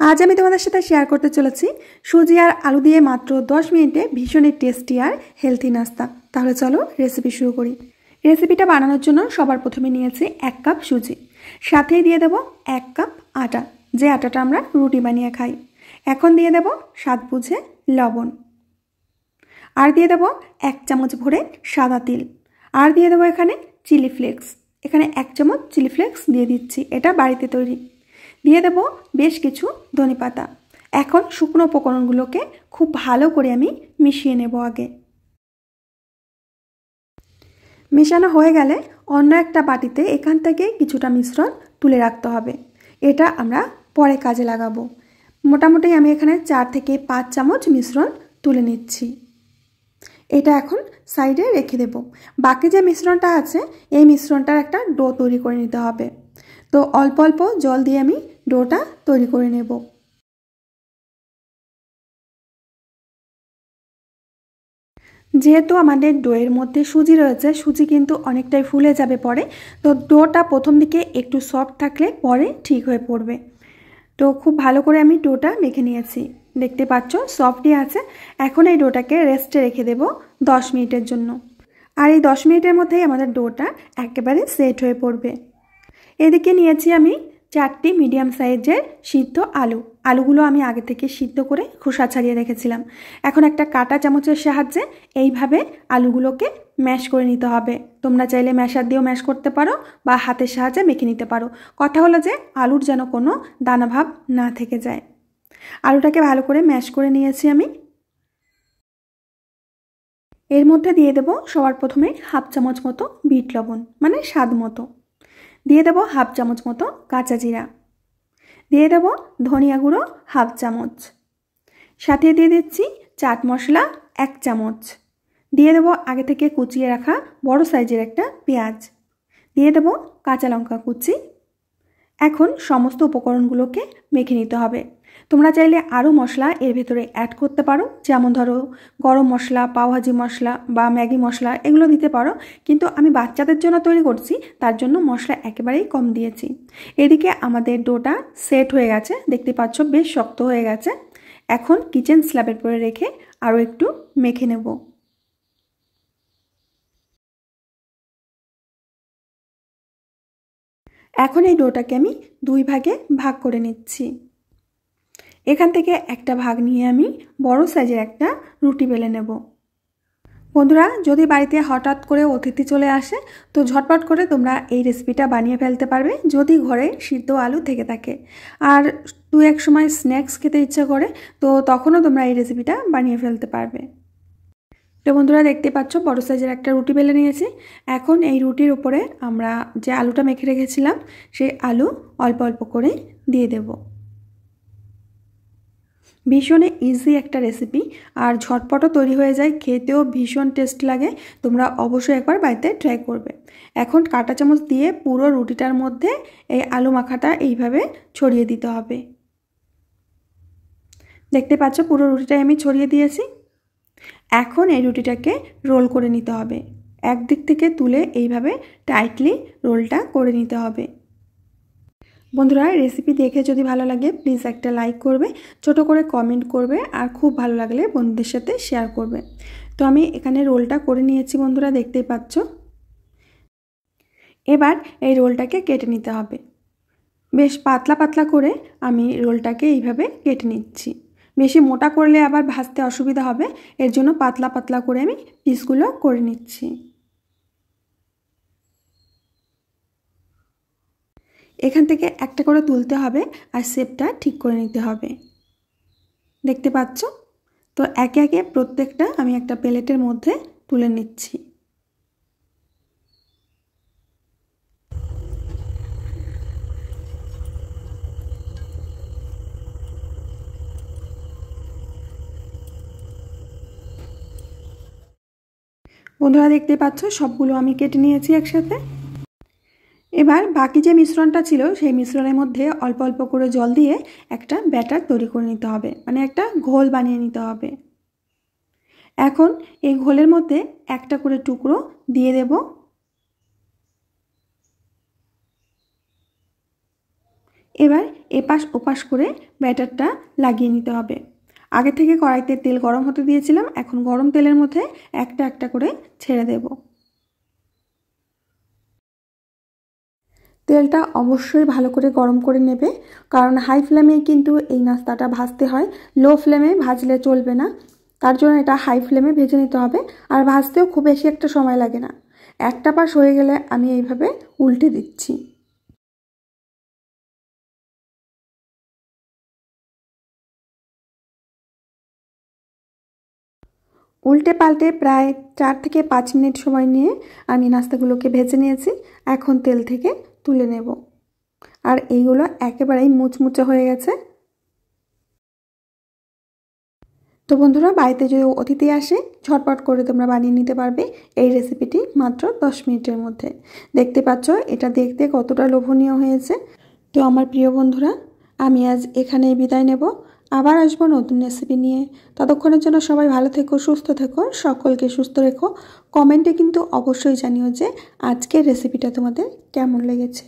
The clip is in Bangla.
আজ আমি তোমাদের সাথে শেয়ার করতে চলেছি সুজি আর আলু দিয়ে মাত্র 10 মিনিটে ভীষণই টেস্টি আর হেলথি নাস্তা। তাহলে চলো রেসিপি শুরু করি। রেসিপিটা বানানোর জন্য সবার প্রথমে নিয়েছি 1 কাপ সুজি, সাথেই দিয়ে দেব 1 কাপ আটা, যে আটাটা আমরা রুটি বানিয়ে খাই। এখন দিয়ে দেব স্বাদ বুঝে লবণ, আর দিয়ে দেব 1 চামচ ভরে সাদা তিল, আর দিয়ে দেব এখানে চিলি ফ্লেক্স। এখানে 1 চামচ চিলি ফ্লেক্স দিয়ে দিচ্ছি, এটা বাড়িতে তৈরি। দিয়ে দেব বেশ কিছু ধনেপাতা। এখন শুকনো উপকরণগুলোকে খুব ভালো করে আমি মিশিয়ে নেব। আগে মেশানো হয়ে গেলে অন্য একটা বাটিতে এখান থেকে কিছুটা মিশ্রণ তুলে রাখতে হবে, এটা আমরা পরে কাজে লাগাবো। মোটামুটি আমি এখানে 4 থেকে 5 চামচ মিশ্রণ তুলে নিচ্ছি, এটা এখন সাইডে রেখে দেব। বাকি যে মিশ্রণটা আছে এই মিশ্রণটার একটা ডো তৈরি করে নিতে হবে, তো অল্প অল্প জল দিয়ে আমি ডোটা তৈরি করে নেব। যেহেতু আমাদের ডোয়ের মধ্যে সুজি রয়েছে, সুজি কিন্তু অনেকটাই ফুলে যাবে পরে, তো ডোটা প্রথম দিকে একটু সফট থাকলে পরে ঠিক হয়ে পড়বে। তো খুব ভালো করে আমি ডোটা মেখে নিয়েছি, দেখতে পাচ্ছ সফটই আছে। এখন এই ডোটাকে রেস্টে রেখে দেব 10 মিনিটের জন্য, আর এই 10 মিনিটের মধ্যেই আমাদের ডোটা একেবারে সেট হয়ে পড়বে। এদিকে নিয়েছি আমি 4টি মিডিয়াম সাইজের সিদ্ধ আলু। আলুগুলো আমি আগে থেকে সিদ্ধ করে খোসা ছাড়িয়ে রেখেছিলাম। এখন একটা কাঁটা চামচের সাহায্যে এইভাবে আলুগুলোকে ম্যাশ করে নিতে হবে। তোমরা চাইলে ম্যাশার দিয়েও ম্যাশ করতে পারো বা হাতের সাহায্যে মেখে নিতে পারো। কথা হলো যে আলুর যেন কোনো দানাভাব না থেকে যায়। আলুটাকে ভালো করে ম্যাশ করে নিয়েছি আমি। এর মধ্যে দিয়ে দেব সবার প্রথমে 1/2 চামচ মতো বিট লবণ, মানে স্বাদ মতো। দিয়ে দেব 1/2 চামচ মতো কাঁচা জিরা, দিয়ে দেব ধনিয়া গুঁড়ো 1/2 চামচ, সাথে দিয়ে দিচ্ছি চাট মশলা 1 চামচ, দিয়ে দেব আগে থেকে কুচিয়ে রাখা বড় সাইজের একটা পেঁয়াজ, দিয়ে দেব কাঁচা লঙ্কা কুচি। এখন সমস্ত উপকরণগুলোকে মেখে নিতে হবে। তোমরা চাইলে আরও মশলা এর ভেতরে অ্যাড করতে পারো, যেমন ধরো গরম মশলা, পাওভাজি মশলা বা ম্যাগি মশলা, এগুলো দিতে পারো, কিন্তু আমি বাচ্চাদের জন্য তৈরি করছি, তার জন্য মশলা একেবারেই কম দিয়েছি। এদিকে আমাদের ডোটা সেট হয়ে গেছে, দেখতে পাচ্ছ বেশ শক্ত হয়ে গেছে। এখন কিচেন স্ল্যাবের উপরে রেখে আরও একটু মেখে নেব। এখন এই ডোটাকে আমি 2 ভাগে ভাগ করে নিচ্ছি। এখান থেকে একটা ভাগ নিয়ে আমি বড় সাইজের একটা রুটি বেলে নেব। বন্ধুরা, যদি বাড়িতে হঠাৎ করে অতিথি চলে আসে তো ঝটপট করে তোমরা এই রেসিপিটা বানিয়ে ফেলতে পারবে, যদি ঘরে সিদ্ধ আলু থেকে থাকে। আর 2-1 সময় স্ন্যাক্স খেতে ইচ্ছে করে, তো তখনও তোমরা এই রেসিপিটা বানিয়ে ফেলতে পারবে। তো বন্ধুরা, দেখতে পাচ্ছ বড় সাইজের একটা রুটি বেলে নিয়েছি। এখন এই রুটির উপরে আমরা যে আলুটা মেখে রেখেছিলাম সেই আলু অল্প অল্প করে দিয়ে দেব। ভীষণ ইজি একটা রেসিপি, আর ঝটপটও তৈরি হয়ে যায়, খেতেও ভীষণ টেস্ট লাগে। তোমরা অবশ্যই একবার বাড়িতে ট্রাই করবে। এখন কাঁটা চামচ দিয়ে পুরো রুটিটার মধ্যে এই আলু মাখাটা এইভাবে ছড়িয়ে দিতে হবে। দেখতে পাচ্ছ পুরো রুটিটাই আমি ছড়িয়ে দিয়েছি। এখন এই রুটিটাকে রোল করে নিতে হবে। একদিক থেকে তুলে এইভাবে টাইটলি রোলটা করে নিতে হবে। বন্ধুরা, রেসিপি দেখে যদি ভালো লাগে প্লিজ একটা লাইক করবে, ছোট করে কমেন্ট করবে, আর খুব ভালো লাগলে বন্ধুদের সাথে শেয়ার করবে। তো আমি এখানে রোলটা করে নিয়েছি বন্ধুরা, দেখতেই পাচ্ছ। এবার এই রোলটাকে কেটে নিতে হবে। বেশ পাতলা পাতলা করে আমি রোলটাকে এইভাবে কেটে নিচ্ছি। বেশি মোটা করলে আবার ভাজতে অসুবিধা হবে, এর জন্য পাতলা পাতলা করে আমি পিসগুলো করে নিচ্ছি। এখান থেকে একটা করে তুলতে হবে আর শেপটা ঠিক করে নিতে হবে, দেখতে পাচ্ছ। তো একে একে প্রত্যেকটা আমি একটা প্লেটের মধ্যে তুলে নিচ্ছি। বন্ধুরা, দেখতে পাচ্ছ সবগুলো আমি কেটে নিয়েছি একসাথে। এবার বাকি যে মিশ্রণটা ছিল সেই মিশ্রণের মধ্যে অল্প অল্প করে জল দিয়ে একটা ব্যাটার তৈরি করে নিতে হবে, মানে একটা ঘোল বানিয়ে নিতে হবে। এখন এই ঘোলের মধ্যে একটা করে টুকরো দিয়ে দেব। এবার এপাশ ওপাশ করে ব্যাটারটা লাগিয়ে নিতে হবে। আগে থেকে কড়াইতে তেল গরম হতে দিয়েছিলাম, এখন গরম তেলের মধ্যে একটা একটা করে ছেড়ে দেব। তেলটা অবশ্যই ভালো করে গরম করে নেবে, কারণ হাই ফ্লেমে কিন্তু এই নাস্তাটা ভাজতে হয়, লো ফ্লেমে ভাজলে চলবে না। তার জন্য এটা হাই ফ্লেমে ভেজে নিতে হবে, আর ভাজতেও খুব বেশি একটা সময় লাগে না। একটা পাশ হয়ে গেলে আমি এইভাবে উল্টে দিচ্ছি। উল্টে পাল্টে প্রায় 4 থেকে 5 মিনিট সময় নিয়ে আমি নাস্তাগুলোকে ভেজে নিয়েছি। এখন তেল থেকে তুলে নেব, আর এইগুলো একেবারেই মুচমুচে হয়ে গেছে। তো বন্ধুরা, বাড়িতে যদি অতিথি আসে ঝটপট করে তোমরা বানিয়ে নিতে পারবে এই রেসিপিটি মাত্র 10 মিনিটের মধ্যে। দেখতে পাচ্ছ এটা দেখতে কতটা লোভনীয় হয়েছে। তো আমার প্রিয় বন্ধুরা, আমি আজ এখানেই বিদায় নেব। আবার আসবো নতুন রেসিপি নিয়ে। ততক্ষণের জন্য সবাই ভালো থেকো, সুস্থ থেকো, সকলকে সুস্থ রেখো। কমেন্টে কিন্তু অবশ্যই জানিও যে আজকের রেসিপিটা তোমাদের কেমন লেগেছে।